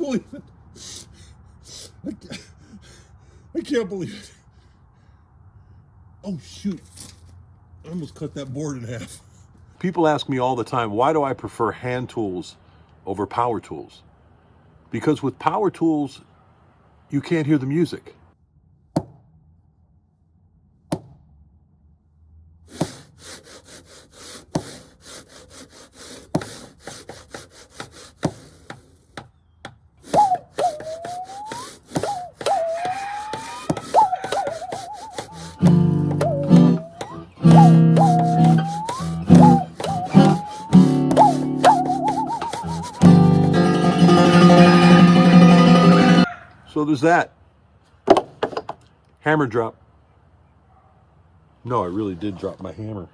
believe it. I can't believe it. Oh, shoot. I almost cut that board in half. People ask me all the time, why do I prefer hand tools over power tools? Because with power tools, you can't hear the music. So there's that. Hammer drop. No, I really did drop my hammer.